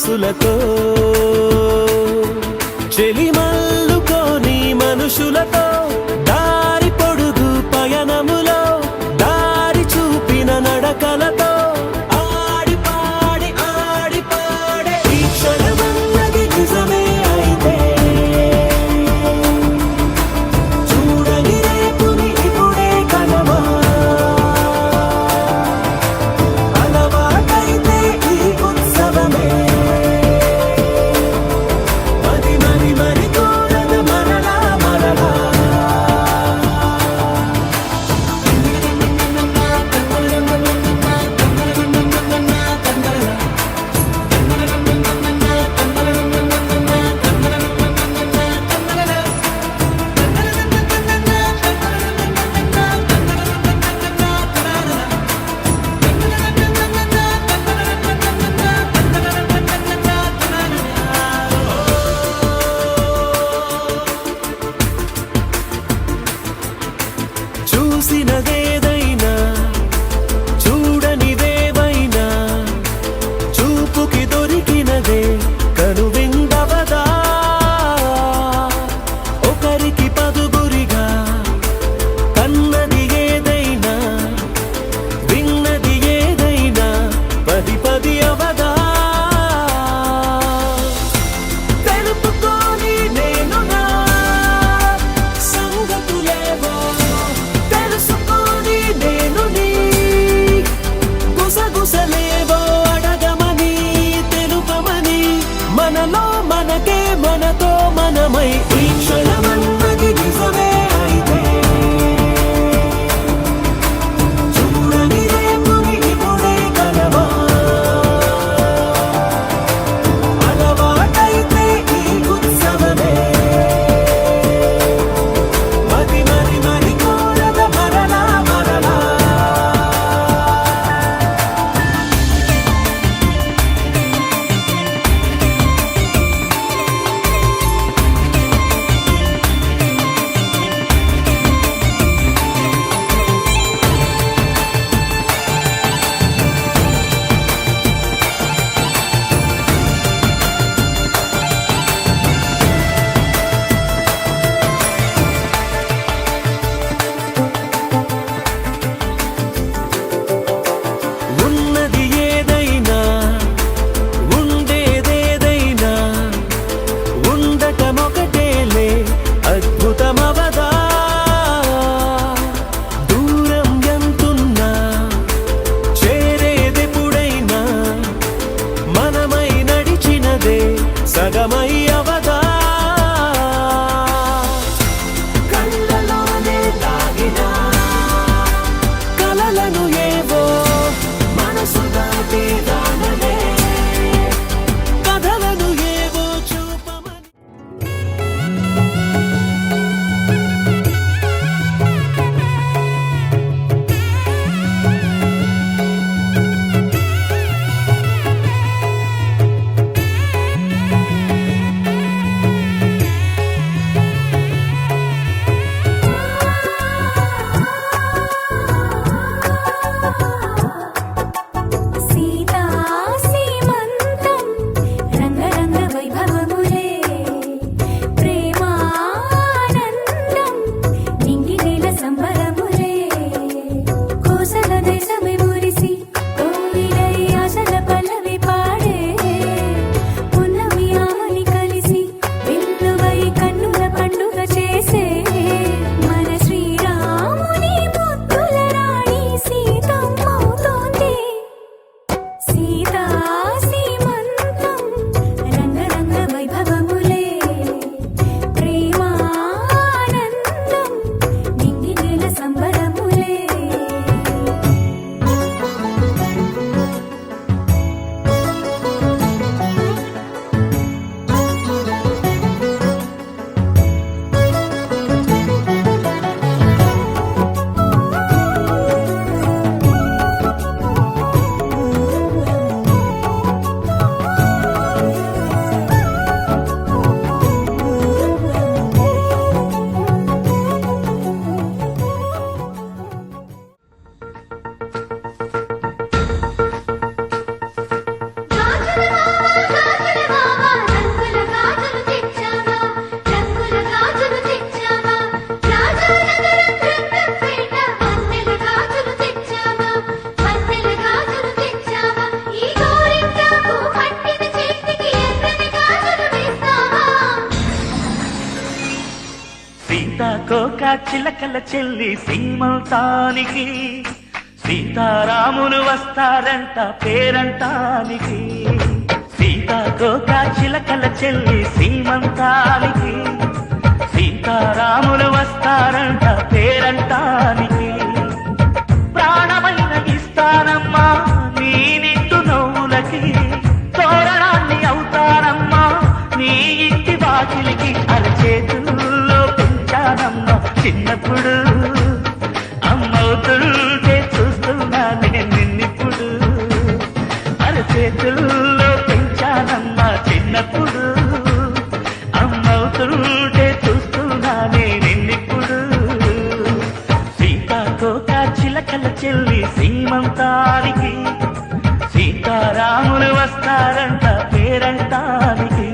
మనసులతో చెలిమల్లుకోని మనుషులతో దారి పొడుగు పయనములో దారి చూపిన నడకలతో ఆడి పాడి ఈ క్షణమన్నది నిజమే అయితే చూడని రేపుని ఇప్పుడే కనవా అలవాటైతే ఈ ఉత్సవమే మరి కోరద మరలా మరలా చూసినదేదైనా చూడనిదేవైనా చూపుకి దొరికినదే కనువిందవదా ఒకరికి పదుగురిగా కన్నది ఏదైనా విన్నది ఏదైనా పది పది అవదా తెలుపుకోని నేను నా సంగతులేవో తెలుసుకోని సీతాకోక చిలకల చెల్లి సీమంతానికి సీతారాములు వస్తారంట పేరంటానికి. సీతాకోక చిలకల చెల్లి సీమంతానికి సీతారాములు వస్తారంట పేరంటానికి. ప్రాణమైన ఇస్తానమ్మా నీ నిండు నవ్వులకి, తోరణాన్ని అవుతానమ్మా నీ ఇంటి వాకిలికి. అరచేతుల్లో పెంచానమ్మా చిన్నప్పుడు, అమ్మవుతుంటే చూస్తున్నా నేను నిన్నిప్పుడు. అరచేతుల్లో పెంచానమ్మా చిన్నప్పుడు, అమ్మవుతుంటే చూస్తున్నా నేను నిన్నిప్పుడు. సీతాకోక చిలకల చెల్లి సీమంతానికి సీతారాములు వస్తారంట పేరంటానికి.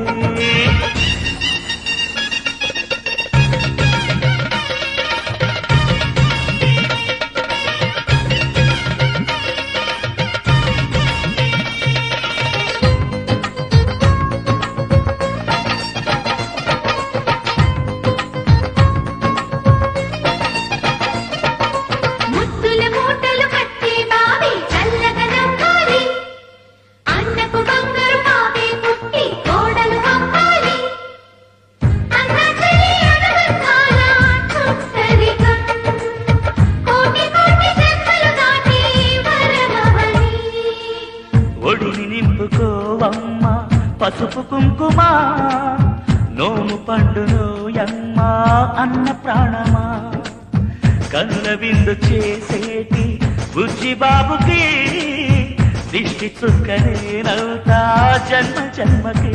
ఒడిని నింపుకోవమ్మ పసుపు కుంకుమ, నోము పండును యమ్మ అన్న ప్రాణమా. కనుల విందు చేసేటి బుజ్జి బాబుకి దిష్టి చుక్కనేనవుతా జన్మ జన్మకి.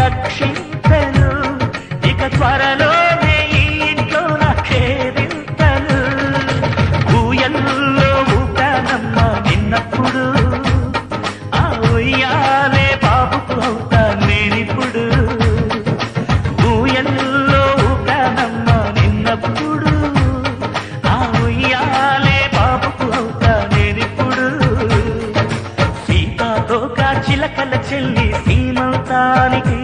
అక్షింతలు ఇక త్వరలోనే ఈ ఇంట్లో నాకేదింతలు. ఊయల్లో ఊపానమ్మ నిన్నప్పుడు, ఆ ఉయ్యాలే బాబుకు అవుతా నేనిప్పుడు. ఊయల్లో ఊపానమ్మ నిన్నప్పుడు, ఆ ఉయ్యాలే బాబుకు అవుతా నేనిప్పుడు. సీతాకోక చిలకల చెల్లి సీమంతానికి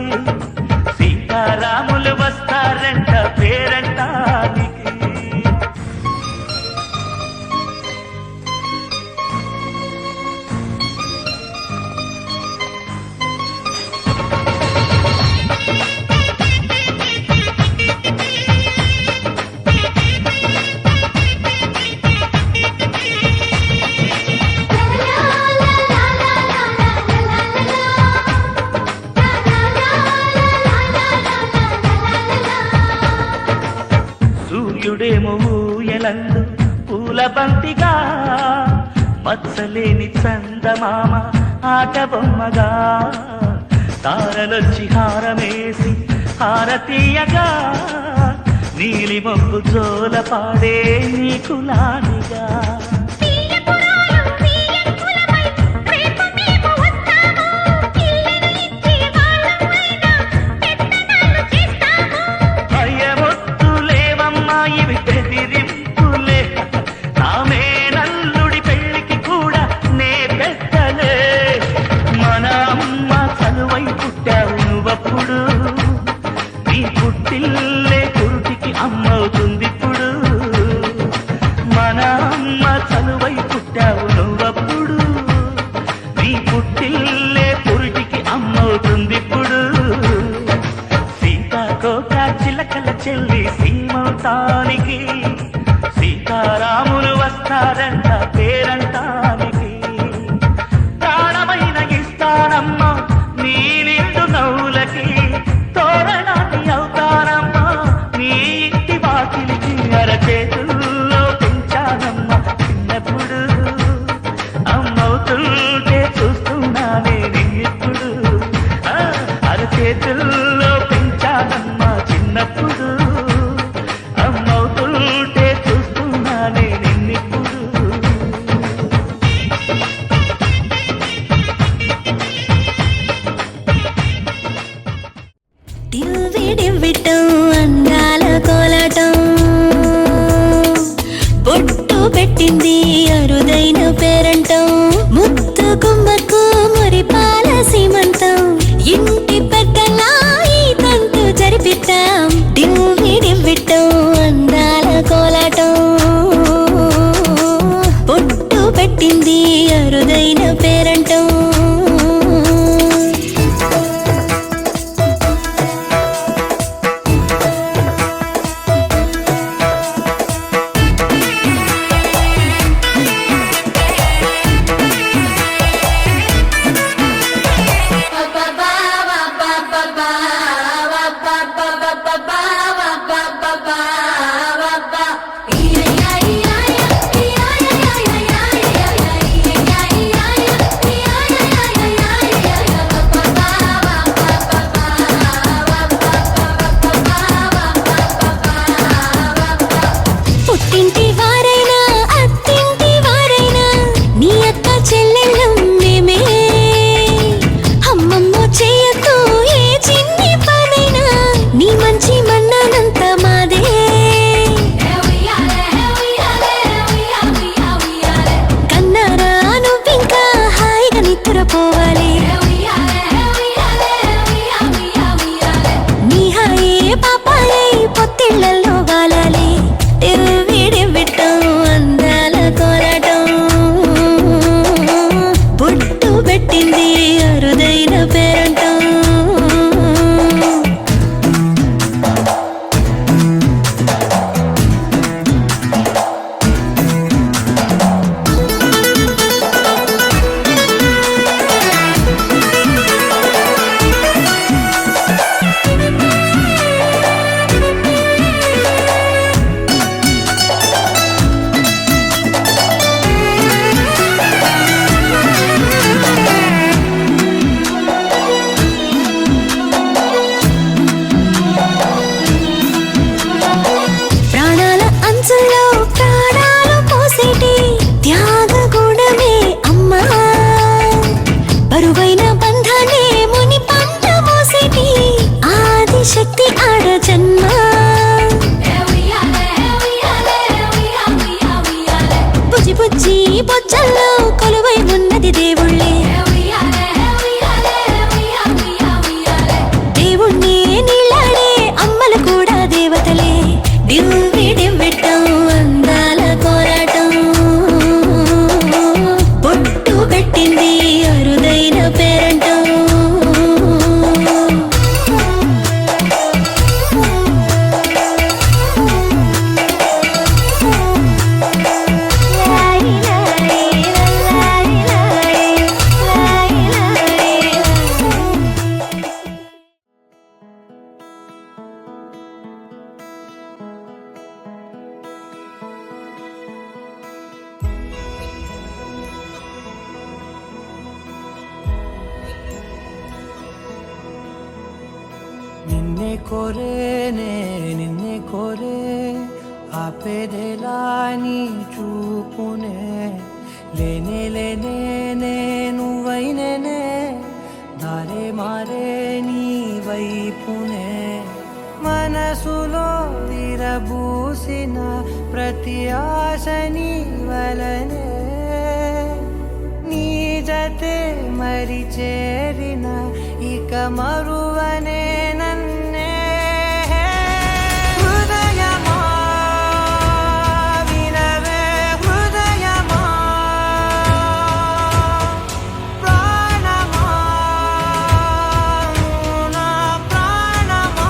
సీతారాములు వస్తారంట పేరంటానికి. సూర్యుడేమో ఊయలందు పూల బంతిగా, మత్సలేని చందమామ ఆట బొమ్మగా. తారలొచ్చి హారమేసి హారతీయగా, నీలి మొగ్గు జోల పాడే నీకు లానిగా. ఇవి బెదిరింపులే, నామే నల్లుడి పెళ్లికి కూడా నే పెట్టలే. మన అమ్మ చనువై పుట్టావు నువ్వప్పుడు, నీ పుట్టిల్లే పురుటికి అమ్మవుతుందిప్పుడు. మన అమ్మ చనువై పుట్టావు నువ్వప్పుడు, నీ పుట్టిల్లే పురుటికి అమ్మవుతుందిప్పుడు. సీతాకోక చిలకల చెల్లి సీమంతానికి సీతారాములు వస్తారంట పేరంటానికి. ప్రాణమైన ఇస్తానమ్మా నీ నిండు నవ్వులకి, తోరణాన్ని అవుతానమ్మా నీ ఇంటి వాకిలికి. అరచేతుల్లో పెంచానమ్మా చిన్నప్పుడు, అమ్మవుతుంటే చూస్తున్నానే నిన్నిప్పుడు. అరచేతుల్లో పెంచానమ్మా చిన్నప్పుడు, అమ్మవుతుంటే చూస్తున్నానే నిన్నిప్పుడు. పెట్టింది అరుదైన పేరంటం, ముత్తు గుమ్మకు మురిపాల సీమంతం, ఇంటి పెద్దలా ఈ తంతు జరిపిద్దాం, డివ్వి డివ్విట్టం అందాల కోలాటం, పొట్టు పెట్టింది అరుదైన పేరంటం. పుట్టింటి వారైనా అత్తింటి వారైనా నీ అక్క చెల్లెళ్ళం మేమే, అమ్మమ్మ చేయకు ఏ చిన్ని పనైనా నీ మంచి మన్నానంత మాదే. కన్నారా నువ్వింకా హాయిగా నిద్రపోవాలి, నీ హాయే పాపాయే పొత్తిళ్లలో వాలాలి, విడివిట్టం అందాల కోలాటం, పొట్టు పెట్టింది అరుదైన పేరంటం. ప్రాణాల అంచుల్లో ప్రాణాలు పోసేటి త్యాగ గుణమే అమ్మా, బరువైన బంధాన్ని ముని పంట మోసేటి ఆదిశక్తి ఆడ జన్మ. బుజ్జి బుజ్జి బొజ్జల్లో కొలువై ఉన్నది దేవుళ్ళే, దేవుణ్ణి నీళ్ళాడే అమ్మలు కూడా దేవతలే, డివ్వి డివ్విట్టం అందాల కోలాటం, పొట్టు పెట్టింది అరుదైన పేరంటం. నిన్నే కోరేనే నిన్నే కోరే ఆపేదేలా నీ చూపునే, లేనే లేనే నువ్వైనేనే దారే మారే నీ వైపునే, మనసులో విరబూసిన ప్రతి ఆశ నీ వలనే, నీ జతే మరి చేరిన ఇక మరువనే నన్నే. హృదయమా వినవే హృదయమా, ప్రాణమా నా ప్రాణమా,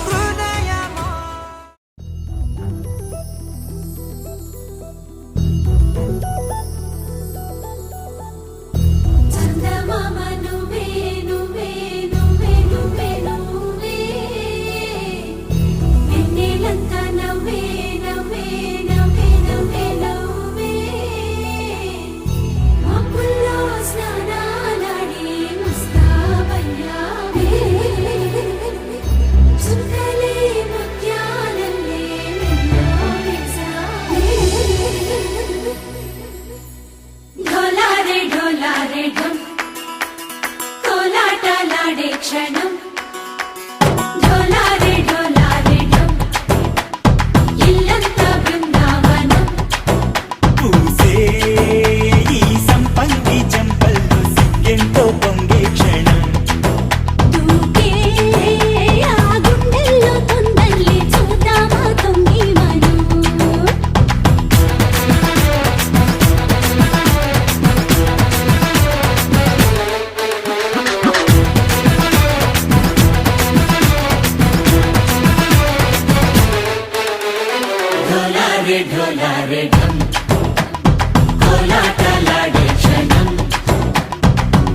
హృదయమా. చందమామ నువ్వే ढोलारे ढोलारे ढम कोलाटलाडे क्षणं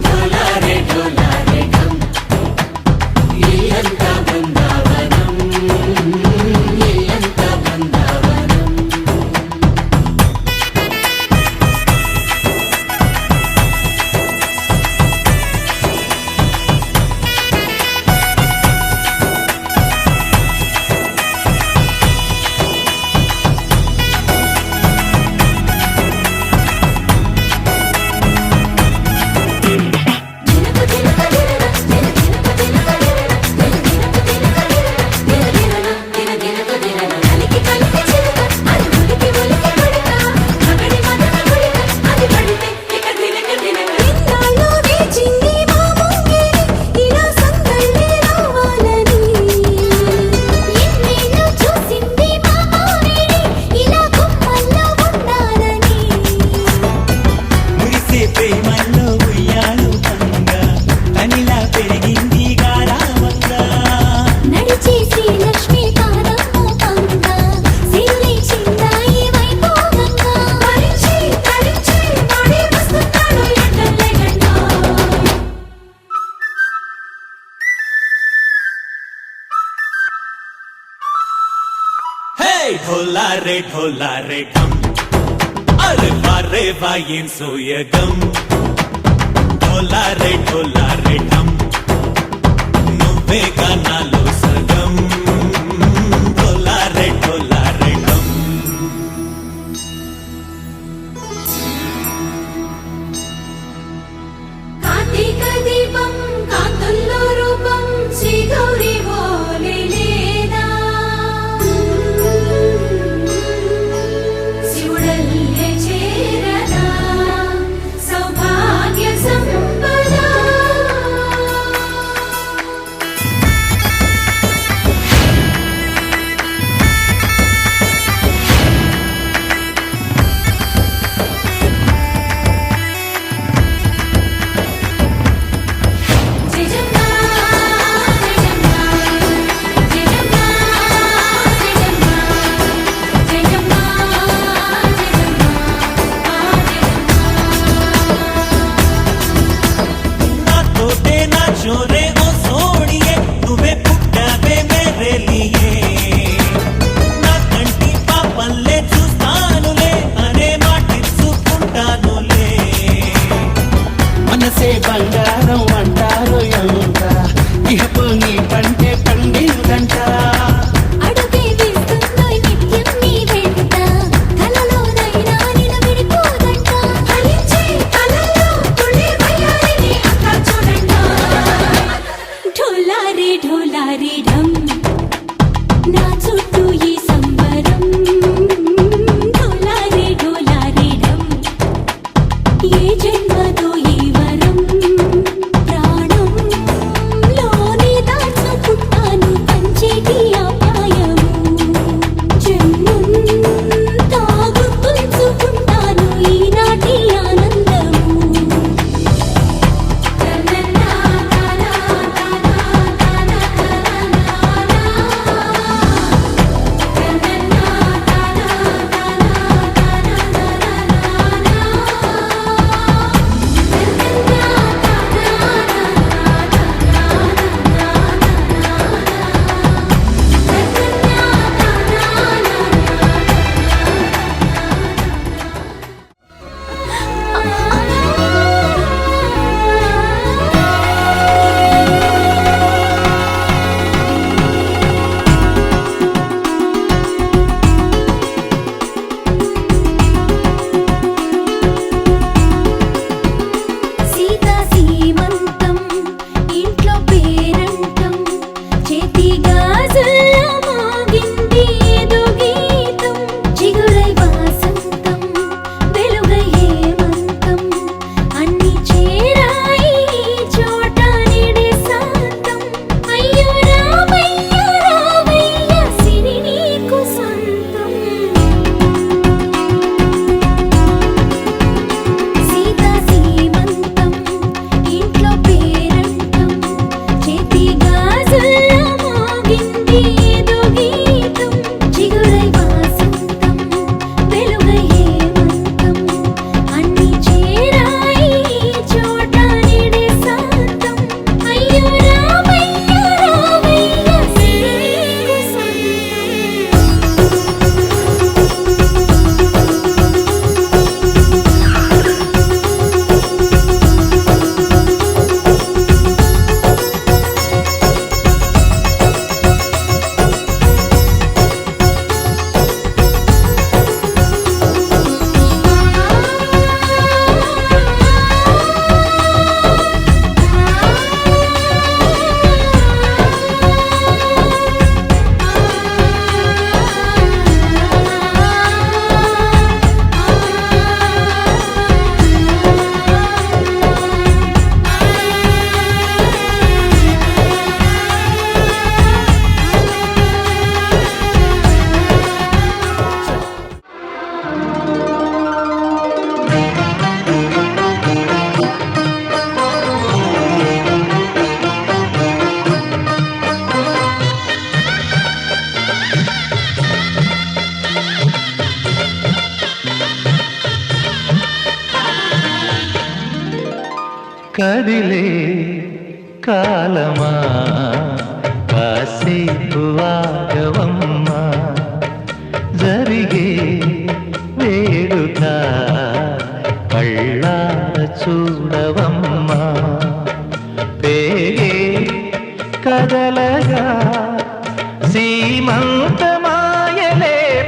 ढोलारे ढोलारे ढम इल्लंता बृंदावनं इल्लंता बृंदावनं ఎన్నాళ్ళో వేచింది మా ముంగిలి ఇలా సందళ్ళే రావాలని ఎన్నేళ్ళు చూసింది మా మామిడి ఇలా గుమ్మల్లో ఉండాలని మురిసే ప్రేమల్లో ఉయ్యాలు పంగా తనిలా పెరిగింది గారావంగా నడిచేసి లక్ష్మీ పాదము పంగ సిరులే చిందాయి వైభోగంగా తరించి తరించి వాడి వస్తున్నాడు ఎండలే గంట హే ढोलारे ढम అరే వారే వాయిన్ సోయగం ढोलारे ढम నువ్వే గానాలో సగం ढोलारे ढम కార్తీక దీపం కాంతుల్లో రూపం శ్రీ గౌరీ ఓలే లేదా శివుడల్లే చేరదా సౌభాగ్య సంపద కదిలే కాలమా కాసేపు ఆగవమ్మా జరిగే వేడుక కళ్ళార చూడవమ్మా పేగే కదలగా సీమంతమాయలే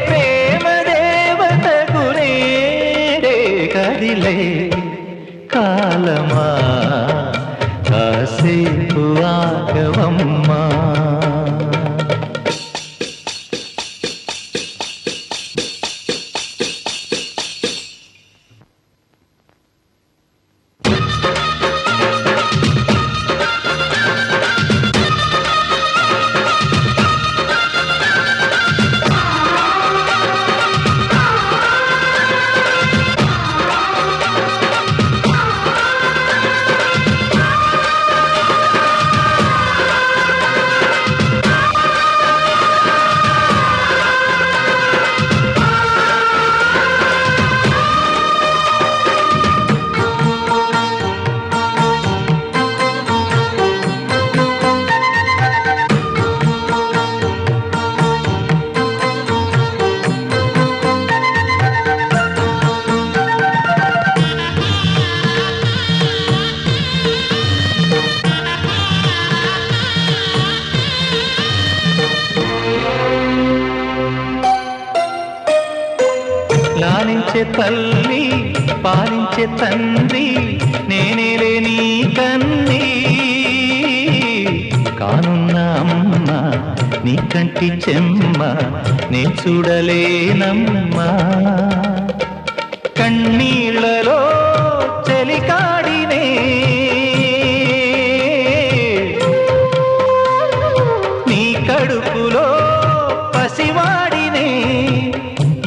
ప్రేమ దేవతకు నేడే కదిలే కాలమా కాసేపు ఆగవమ్మా లాలించే తల్లి పాలించే తండ్రి నేనేలే నీ కన్ని కానున్న అమ్మ నీ కంటి చెమ్మ నే చూడలేనమ్మా కన్నీళ్లలో చెలికాడినే నీ కడుపులో పసివాడినే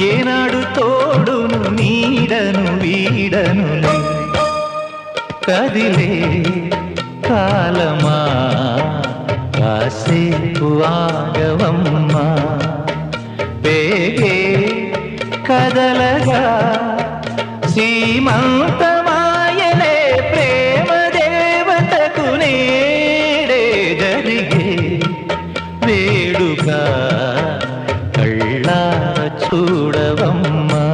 ఏనాడు తోడును నీడను వీడను కదిలే కాలమా కాసేపు ఆగవమ్మా పేగే కదలగా సీమంతమాయలే ప్రేమ దేవతకు నేడే జరిగే వేడుక కళ్ళార చూడవమ్మా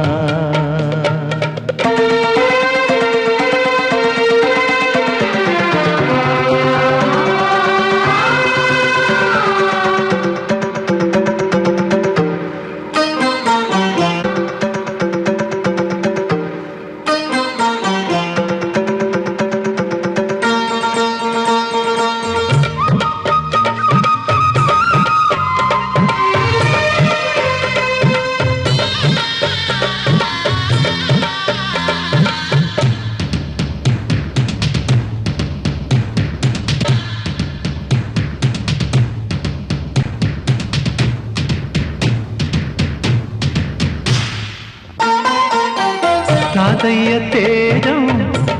తాతయ్య తేజం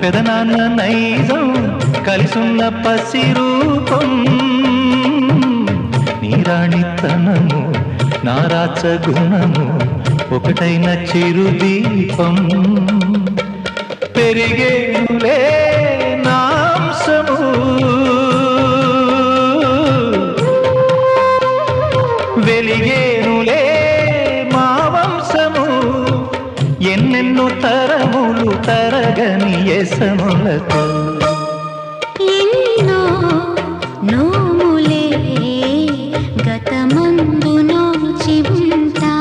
పెదనాన్న నైజం కలిసున్న పసి రూపం నీరాణితనము నారాచ గుణము ఒకటైన చిరుదీపం పెరిగేనులే నాంసము వెలిగేనులే మా వంశము ఎన్నెన్నో తరములు తరగని యసములతో ఎన్నో నోములే గతమందు నోచి ఉంటా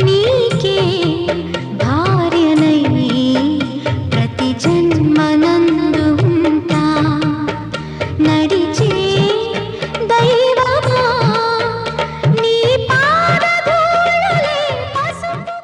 నీకే భార్యనై ప్రతి జన్మనందు ఉంటా నడిచే దైవమా నీ పాదధూళిలే పసుపు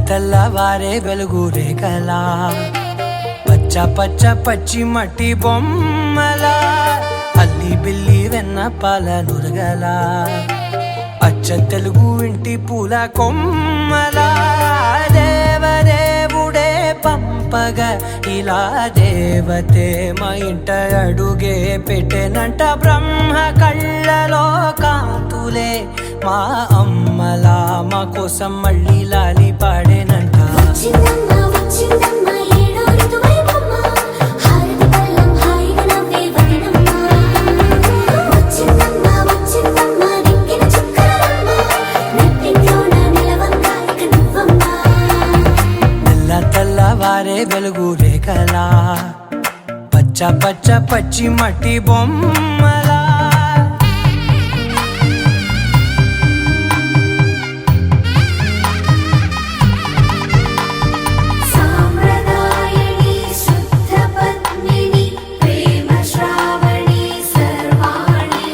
తెల్లవారే వెలుగు రేఖలా పచ్చ పచ్చ పచ్చి మట్టి బొమ్మలా అల్లి బిల్లి వెన్న పాల నురగలా అచ్చ తెలుగు ఇంటి పూల కొమ్మలా దేవదేవుడే పంపగా ఇలా దేవతే మా ఇంట అడుగే పెట్టెనంట బ్రహ్మ కళ్ళలో కాంతులే మా అమ్మలా మా కోసం మళ్ళీ లాలి పాడేనంట వచ్చిందమ్మ వచ్చిందమ్మ ఏడో ఋతువైవమ్మ హారతి పళ్ళం హాయిగా నవ్వే వదినమ్మ వచ్చిందమ్మ వచ్చిందమ్మ దిక్కిన చుక్కలమ్మ నెట్టింట్లోన నిలవంగా ఇక నువ్వమ్మ తెల్లవారే వెలుగు రేఖలా పచ్చ పచ్చ పచ్చి మట్టి బొమ్మలా సాంప్రదాయని శుద్ధ పద్మిని ప్రేమ శ్రావణి సర్వాణి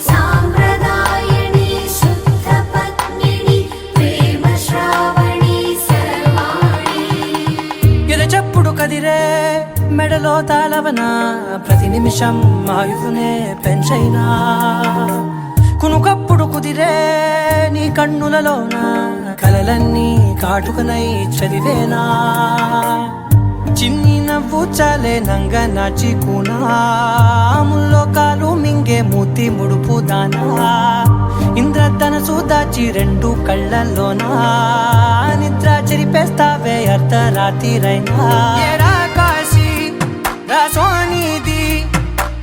సాంప్రదాయని శుద్ధ పద్మిని ప్రేమ శ్రావణి సర్వాణి ఎరచప్పుడు కదిరే మెడలో తాళవన ప్రతి నిమిషం ఆయుధునే పెంచైనా కునుకప్పుడు కుదిరే నీ కన్నులలోన కలలన్నీ కాటుకనై చదివేనా చిన్ని నవ్వు చాలే నంగ నాచి కూనాముల్లో కాలు మింగే మూతి ముడుపు దానా ఇంద్రధనసు దాచి రెండు కళ్ళల్లోనా నిద్ర చెరిపేస్తావే అర్ధరాత్రిరైనా ఏడా కాశీ రాసోనిది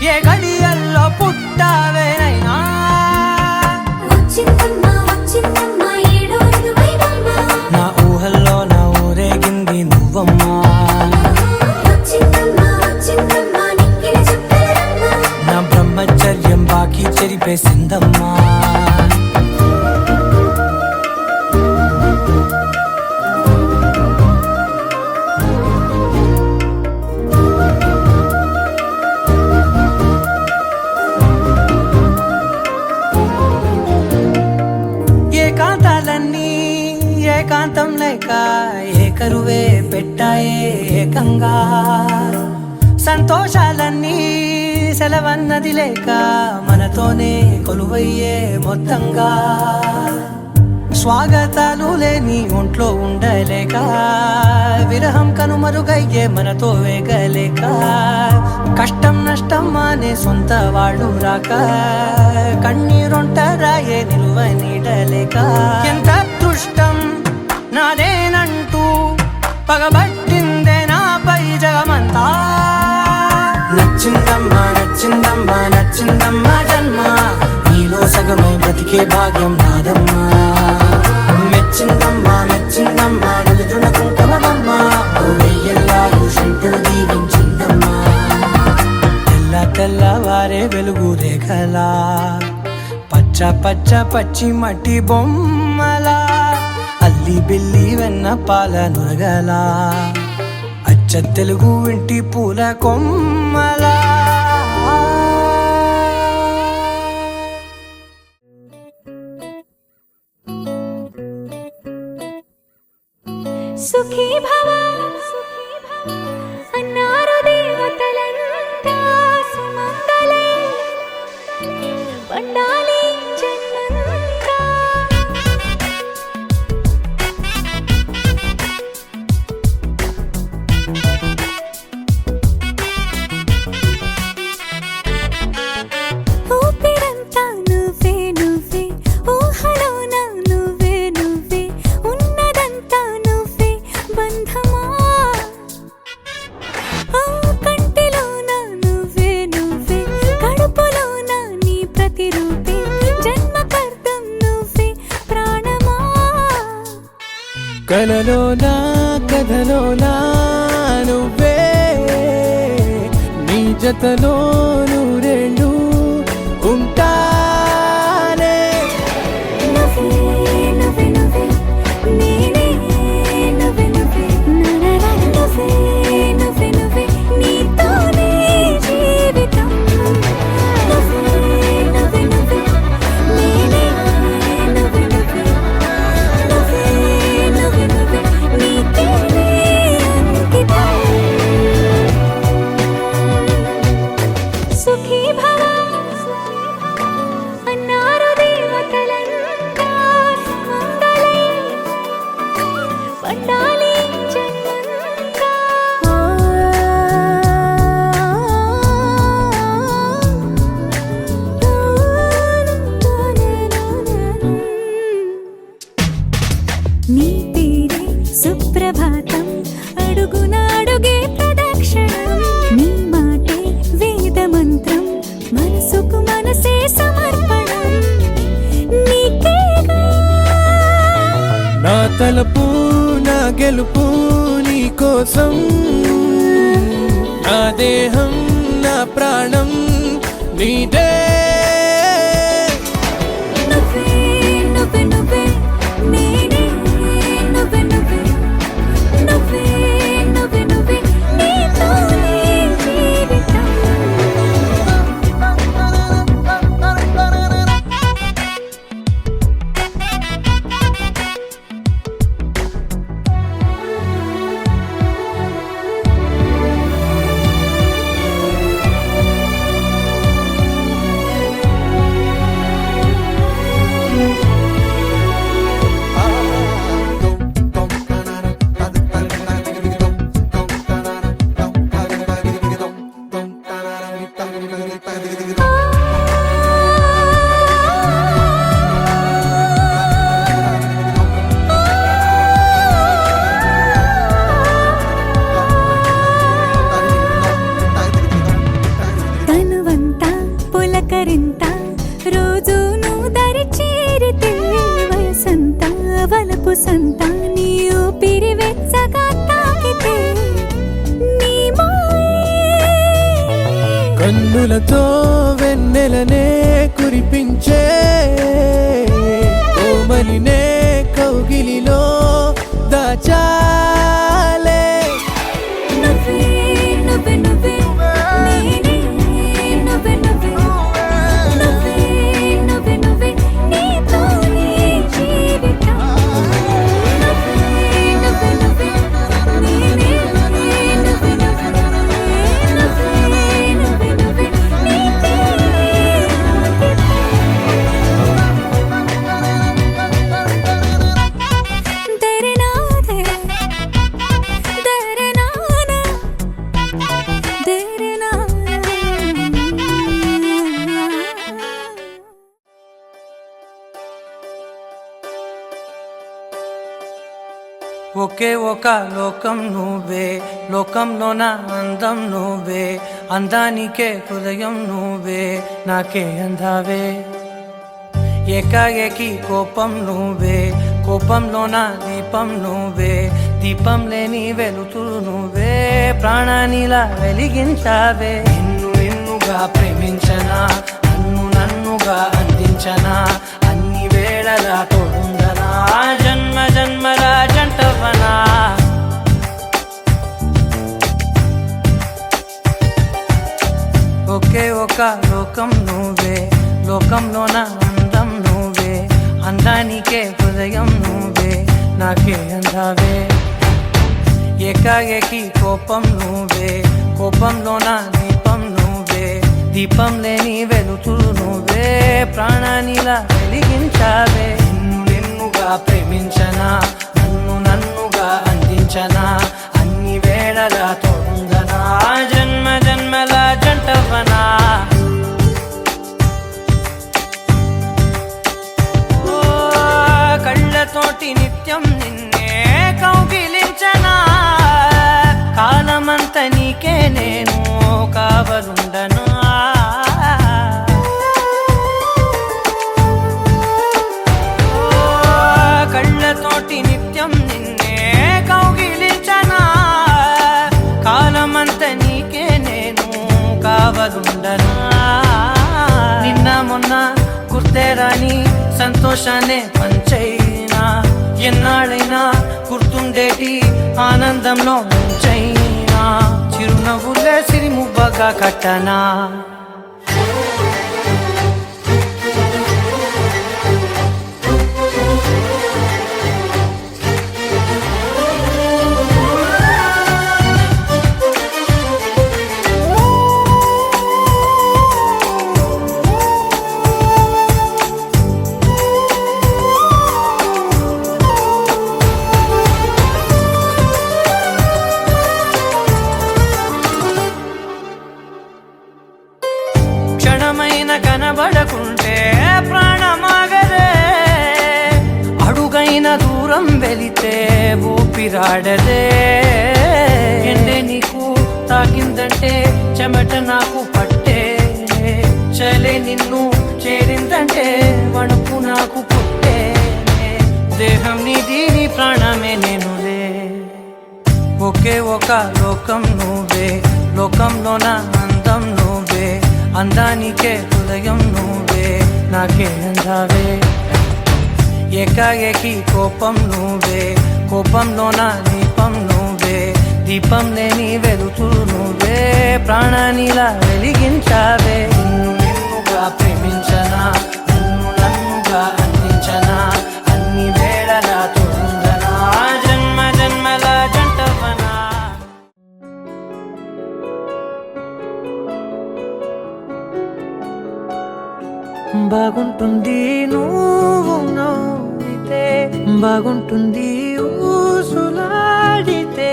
ఏ గడియల్లో పుట్టావేనైనా వచ్చిందమ్మ వచ్చిందమ్మ ఏడో ఋతువైవమ్మ నా ఊహల్లో నా ఊరేగింది నువ్వమ్మా వచ్చిందమ్మ వచ్చిందమ్మ నిక్కిన చుక్కలమ్మ నా బ్రహ్మచర్యం బాకీ చెరిపేసిందమ్మా ఏకాంతాలన్నీ ఏకాంతం లేక ఏకరువే పెట్టాయే ఏకంగా సంతోషాలన్నీ సెలవన్నది లేక మనతోనే కొలువయ్యే మొత్తంగా స్వాగతాలు లేని ఒంట్లో ఉండలేక విరహం కనుమరుగయ్యే మనతో వేగలేక కష్టం నష్టం అనే సొంత వాళ్ళు రాక కన్నీరొంటరాయే నిలువ నీడలేక ఎంత అదృష్టం నాదేనంటూ పగబట్టిందే నాపై జగమంతా నచ్చిందమ్మా నచ్చిందమ్మా నచ్చిందమ్మా జన్మ నీలో సగమై బ్రతికే భాగ్యం నాదమ్మా మెచ్చిందమ్మా మెచ్చిందమ్మా నిలుతున్న కుంకుమమ్మా వెయ్యల్లాలు శంకరు దీవించిందమ్మా తెల్లవారే వెలుగు రేఖలా పచ్చ పచ్చ పచ్చి మట్టి బొమ్మలా అల్లి బిల్లి వెన్న పాల నురగలా అచ్చ తెలుగు ఇంటి పూల కొమ్మలా సుఖీ భవ అన్నారు దేవతలంతా సుమంగళే పండాలి జన్మంతా ఊపిరంతా నువ్వే నువ్వే ఊహలోన నువ్వే నువ్వే ఉన్నదంతా నువ్వే బంధమా ఆ కంటిలోన నువ్వే నువ్వే కడుపులోన నీ ప్రతిరూపే జన్మకర్తం నువ్వే ప్రాణమా కలలోనా కథలోనా నువ్వే నీ జతలో నూరేళ్ళు ఉంటానే నువ్వే నువ్వే నువ్వే నేనే నువ్వే నువ్వే నరర నువ్వే నువ్వే నువ్వే నీతోనే జీవితం నువ్వే నువ్వే నువ్వే నేనే నువ్వే నువ్వే నువ్వే నువ్వే నువ్వే తలపు నా గెలుపు నీ కోసం నా దేహం నా ప్రాణం నీదే నువ్వే నువ్వే నువ్వే నేనే నువ్వే నువ్వే నువ్వే నువ్వే నువ్వే నీతోనే జీవితం తనువంతా పులకరింత రోజు నువ్వు దరి చేరితే వయసంతా వలపు సంత నీ ఊపిరి వెచ్చగా తాకితే నీ మాయే కన్నులతో వెన్నెలనే కురిపించే కోమలినే కౌగిలిలో దాచాలే నువ్వే నువ్వే నువ్వే నేనే నువ్వే నువ్వే నువ్వే నువ్వే నువ్వే నీతోనే జీవితం నువ్వే నువ్వే నువ్వే నేనే నువ్వే నువ్వే నువ్వే నువ్వే నీతే దరనాదే దరనానా దరనా ఒకే ఒక లోకం నువ్వే లోకంలో నా అందం నువ్వే అందానికే హృదయం నువ్వే నాకే అందావే ఏకాఏకి కోపం నువ్వే కోపంలో నా దీపం నువ్వే దీపం లేని వెలుతురు నువ్వే ప్రాణానిలా వెలిగించావే నిన్ను నిన్నుగా ప్రేమించనా నన్ను నన్నుగా అందించనా అన్ని వేళలా తోడుందనా జన్మ జన్మల జంటవనా ఒకే ఒక లోకం నువ్వే లోకంలో నా అందం నువ్వే అందానికే హృదయం నువ్వే నాకే అందావే ఏకాఏకి కోపం నువ్వే కోపంలో నా దీపం నువ్వే దీపం లేని వెలుతురు నువ్వే ప్రాణానిలా వెలిగించావే నిన్ను నిన్నుగా ప్రేమించనా నన్ను నన్నుగా అందించనా అన్ని వేళలా తోడుందనా జన్మ జన్మల జంటవనా ఓ కళ్ళతోటి నిత్యం నిన్నే కౌగిలించనా కాలమంత నీకే నేను కావలుండనా ఓ కళ్ళతోటి నిత్యం నిన్నే కౌగిలించనా కాలమంత నీకే నేను కావలుండనా నిన్న మొన్న గుర్తే రాని సంతోషాన్ని పంచైనా ఎన్నాళ్ళైనా గుర్తుండేటి ఆనందంలో ముంచైనా చిరునవ్వులే సిరిముబ్బగా కట్టనా కనబడకుంటే ప్రాణమాగదే అడుగైన దూరం వెళితే ఊపిరాడదే ఎండే నీకు తాకిందంటే చెమట నాకు పట్టే చలే నిన్ను చేరిందంటే వణుకు నాకు పుట్టే దేహం నీది నీ ప్రాణ ఒక లోకం నువ్వే, లోకంలో నా అందం నువ్వే, అందానికే హృదయం నువ్వే, నాకే అందావే. ఏకాఏకి కోపం నువ్వే, కోపంలో నా దీపం నువ్వే, దీపం లేని వెలుతురు నువ్వే, ప్రాణానిలా వెలిగించావే. నిన్నుగా ప్రేమించనా, నన్ను నన్నుగా అందించనా, అన్ని వేళలా తోడుందనా, జన్మ జన్మల జంటవనా. బాగుంటుంది నువ్వు నవ్వితే, బాగుంటుంది ఊసులాడితే,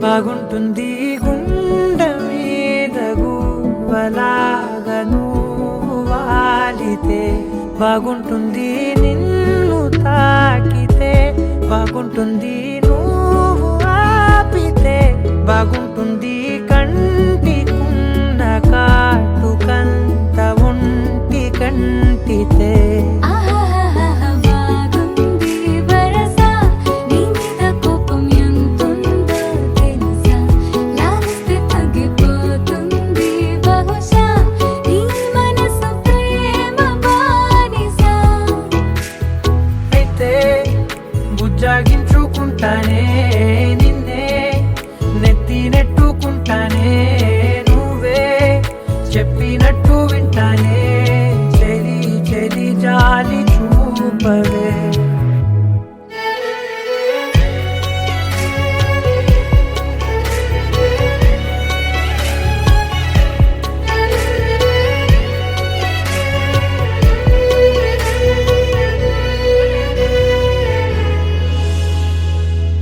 బాగుంటుంది గుండె మీద గువ్వలాగా నువ్వు వాలితే, బాగుంటుంది నిన్ను తాకితే, బాగుంటుంది నువ్వు ఆపితే, బాగుంటుంది కంటికున్న కాటుకంత ఒంటి కంటితే. బాగుంది వరస, నీ మీద కోపం ఎంతుందో తెలుసా, లాలిస్తే తగ్గిపోతుంది బహుశా, నీ మనసు ప్రేమ బానిస. అయితే బుజ్జాగించుకుంటానే నిన్నే, నెత్తి నెట్టుకుంటానే నువ్వే చెప్పినట్టు వింటానే, చెలి చెలి జాలి చూపవే.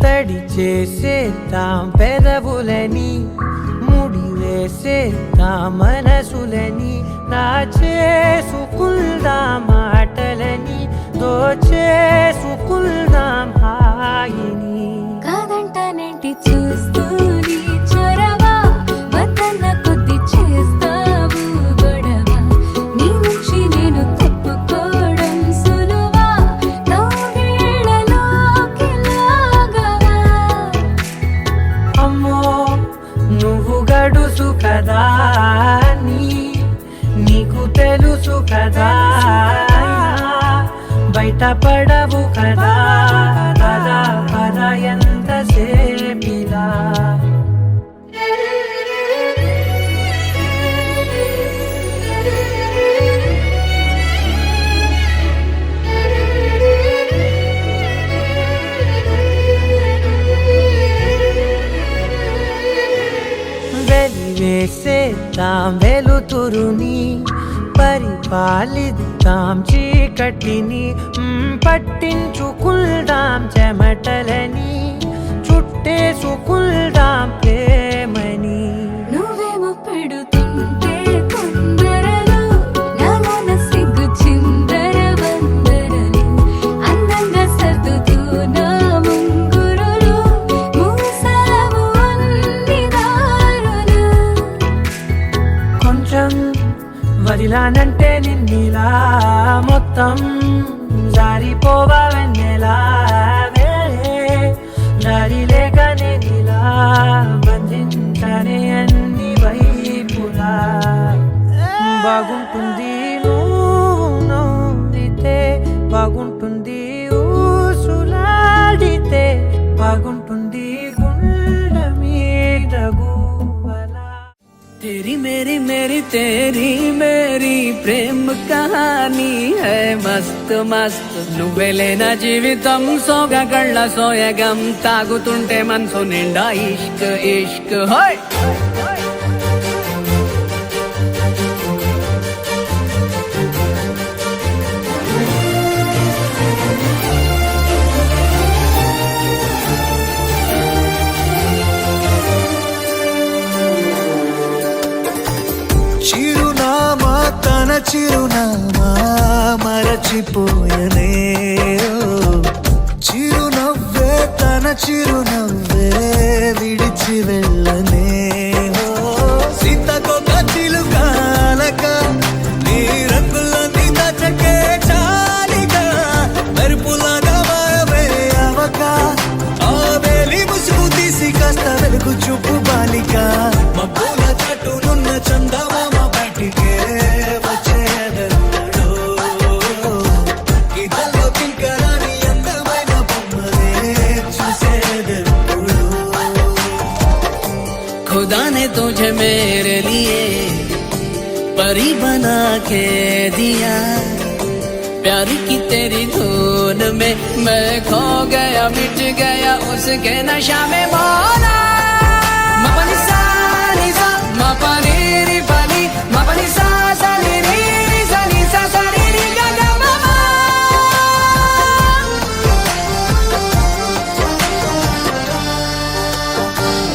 తడి చేసేద్దాం పెదవులని, ముడి వేసేద్దాం మనసులని, నా చేసుకుందాం మాటలని, దోచేసుకుందాం హాయిని. కాదంటానేంటి చూస్తూ నీ చొరవ, వద్దన్న కొద్ది చేస్తావు గొడవ, నీ నుంచి నేను తప్పుకోవడం సులువా, నవ్వేళ్ళలోకి లాగవా. అమ్మో నువ్వు గడుసు కదా, నీకు తెలుసు కదా, బయట పడవు కదా, పద పద ఎంతసేపిలా. వెలివేసేద్దాం వెలుతురుని, పరిపాలిద్దాం చీకటిని, పట్టించుకుందాం చెమటలని, చుట్టేసుకుందాం ప్రేమని. నువ్వేమో పెడుతుంటే కొందరలు, నాలోన సిగ్గు చిందర వందరలు, అందంగా సర్దుతూ నా ముంగురులు, మూసావు అన్ని దారులు. కొంచెం వదిలానంటే నిన్నిలా, మొత్తం జారిపోవా వెన్నెలా, జారి లేక నేనిలా బంధించనే అన్ని వైపులా. బాగుంటుంది నువ్వు నవ్వితే, బాగుంటుంది ఊసులాడితే, బాగుంటుంది గుండె మీద గువ్వలా. तेरी मेरी मेरी तेरी मेरी प्रेम कहानी है मस्त मस्त, నువ్వే లేనా జీవితం సోగగళ్ళ సోయగం, తాగుతుంటే మనసు నిండా ఇష్క్ ఇష్క్ హోయ్. చిరునామా తన చిరునామా మరచిపోయనే, చిరునవ్వే తన చిరునవ్వే విడిచి వెళ్ళనే. సీతకొక చిలుకాలక నీ రంగులన్నీ దచకే చాలిగా, మెరుపులాగా మారవే అవక, ఆ వేలి ముసుగు తీసి కాస్త వెలుగు చూపు परी बना के दिया प्यार की तेरी धुन में मैं खो गया मिट गया उसके नशा में बोला मपनी सा नी सा मपनी री पनी मपनी सा सा नी री री सा नी सा सा नी री गा गा मा मा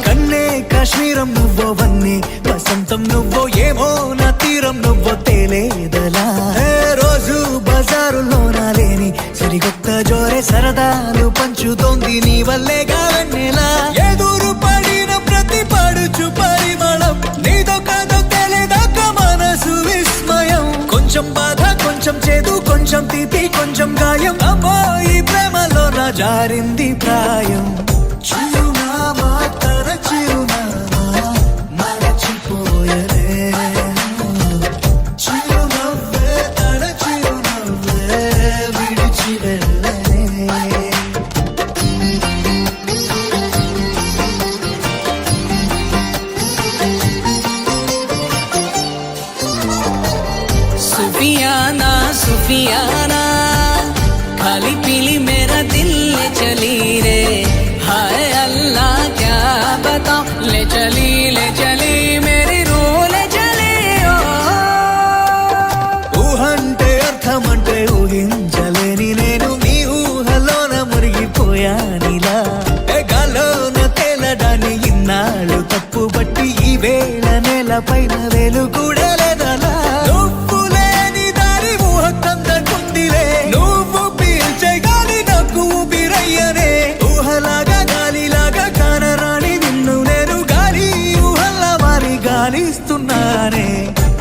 కన్నే కాశ్మీరం నువ్వో వన్నే వసంతం నువ్వో ఏమో నా తీరం నువ్వో తేలేదలా రోజు బజారులో నా లేని సరికొత్త జోరే సరదాలు పంచుతోంది నీ వల్లేగా వెన్నెలా ఎదురు పడిన ప్రతి పడుచు పరిమళం నీదో కాదో తెలియదాక మనసు విస్మయం కొంచెం బాధ కొంచెం చేదు కొంచెం తీపి కొంచెం గాయం అమ్మో ఈ ప్రేమలో నా జారింది ప్రాయం చిరునామా తన చిరునామా మరచిపోయనే చిరునవ్వే తన చిరునవ్వే విడిచి వెళ్ళనే सुफियाना सुफियाना खाली पीली मेरा दिल ले चली रे हाय अल्लाह क्या बताऊं ले चली मेरी रूह ले चली ओ ఊహంటే అర్థమంటే ఊహించలేని నేను నీ ఊహలోన మురిగిపోయానిలా గాల్లోన తేలడాన్ని ఇన్నాళ్ళు తప్పుబట్టి ఈ వేళ నేల పైన వేలు కూడా లేదలా నువ్వు లేని దారి ఊహ కందకుందిలే నువ్వు పీల్చే గాలి నాకు ఊపిరయ్యనే ఊహలాగా గాలిలాగా కానరాని నిన్ను నేను గాలి ఊహల్లా మారి గాలిస్తున్నానే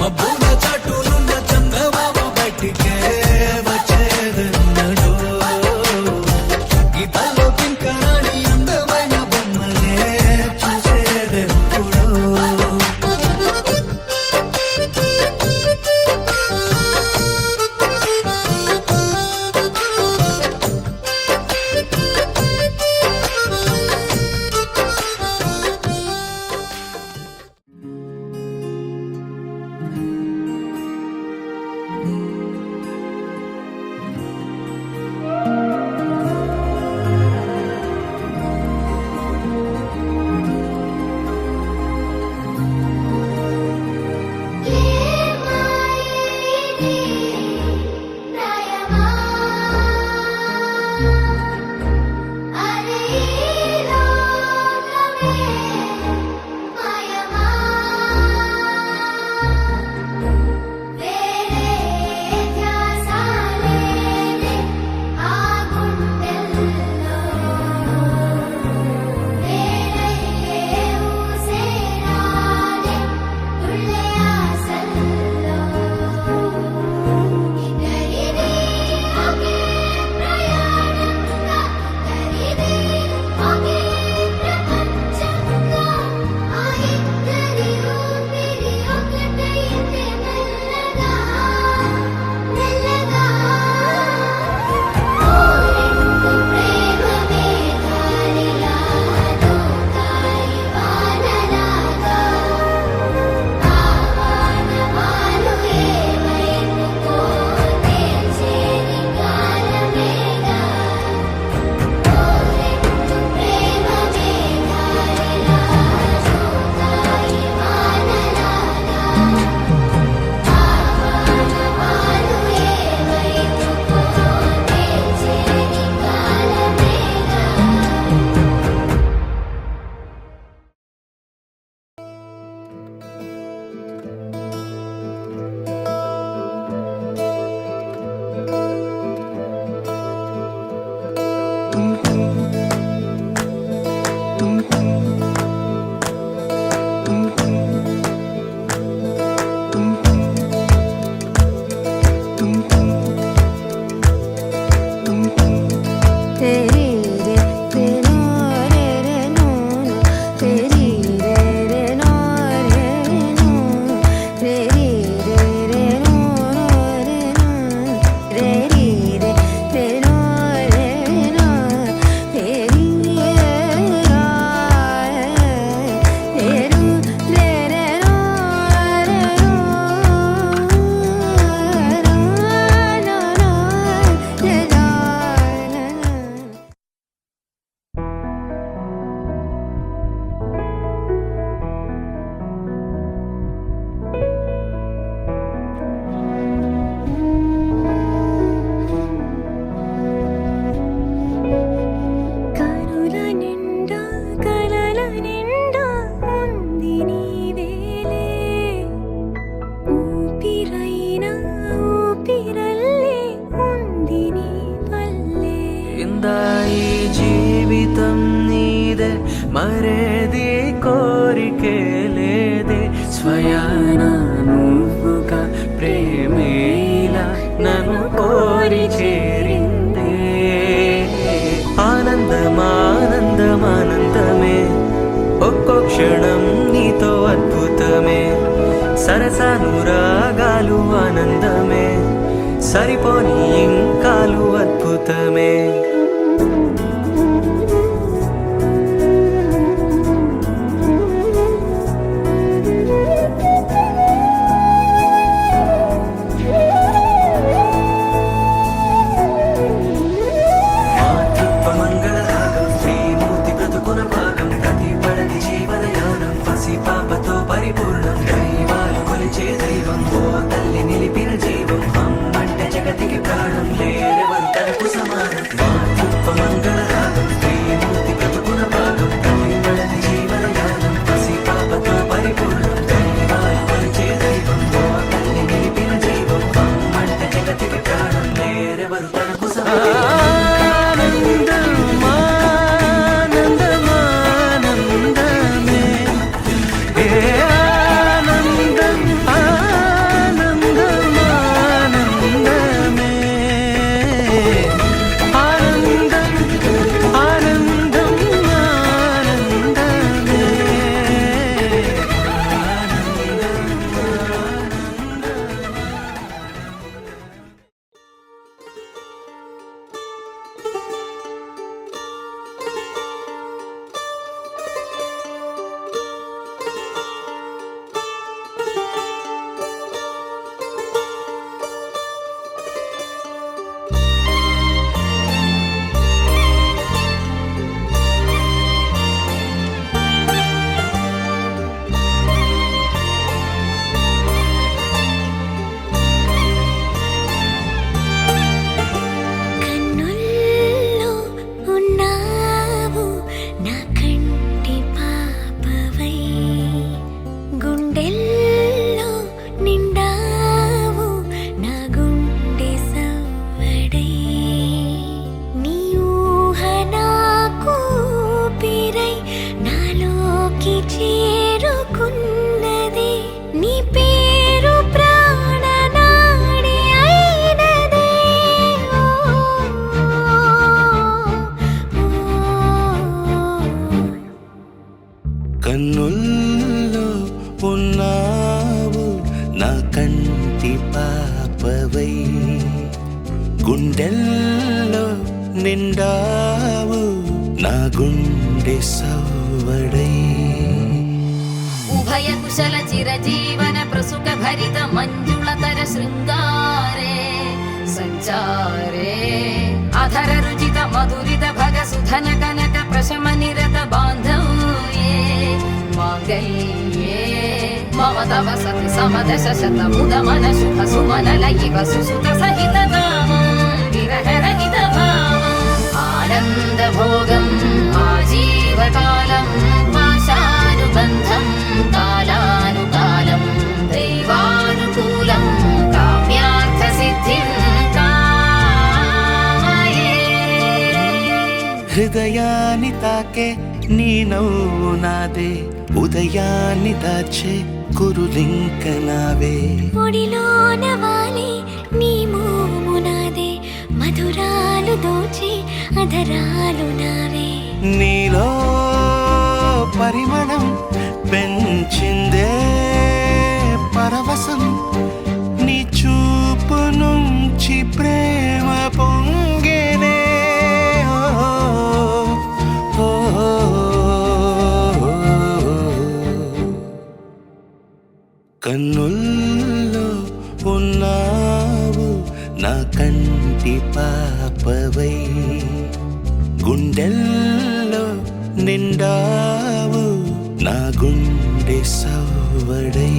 మబ్బుల చాటునున్న చందమామ బయటికే వచ్చేదన్నడో గీతల్లో కింకరాని అందమైన బొమ్మలే చూసేదెప్పుడో కింద ఈ జీవితం నీదే మరేది కోరికే లేదే స్వయాన నువ్వుగా ప్రేమేలా నన్ను కోరి చేరిందే ఆనందమానందమానందమే ఒక్కో క్షణం నీతో అద్భుతమే సరసానురాగాలు ఆనందమే సరిపోని ఇంకాలు అద్భుతమే పాపతో పరిపూర్ణం దైవాలు కొలిచే దైవం ఓ తల్లి నిలిపిన జీవం అమ్మంటే జగతికి ప్రాణం లేరెవరు తనకు సమానం మాతృత్వ మంగళ రాగం శ్రీమూర్తి బ్రతుకున భాగం తల్లి పడని జీవన యానం పసి పాపతో పరిపూర్ణం దైవాలు కొలిచే దైవం ఓ తల్లి నిలిపిన జీవం అమ్మంటే జగతికి ప్రాణం లేరెవరు తనకు సమానం కన్నుల్లో ఉన్నావు నా కంటి పాపవై గుండెల్లో నిండావు నా గుండె సవ్వడై ఉభయ కుశల చిరజీవన ప్రసుక భరిత మంజుళతర శృంగారే సంచారే అధర రుచిత మధురిత భగ సుధన కనక ప్రశమ నిరత బాంధవ్యే మాంగళ్యే మమ తవ సతి సమదశ శత ముద మన శుభ సుమన లయివ సుసుత సహిత కామం విరహ రహిత భావం ఆనంద భోగం ఆజీవకాలం పాశానుబంధం కాలానుకాలం దైవానుకూలం కామ్యార్థ సిద్ధిం కామయే హృదయాన్ని తాకే నీ నవ్వు నాదే ఉదయాన్ని దాచే కురులింక నావే ఒడిలోన వాలి నీ మోము నాదే మధురాలు దోచి అధరాలు నావే నీలో పరిమళం పెంచిందే పరవశం నీ చూపు నుంచి ప్రేమ పొంగేనే కన్నుల్లో ఉన్నావు నా కంటి పాపవై గుండెల్లో నిండావు నా గుండె సవ్వడై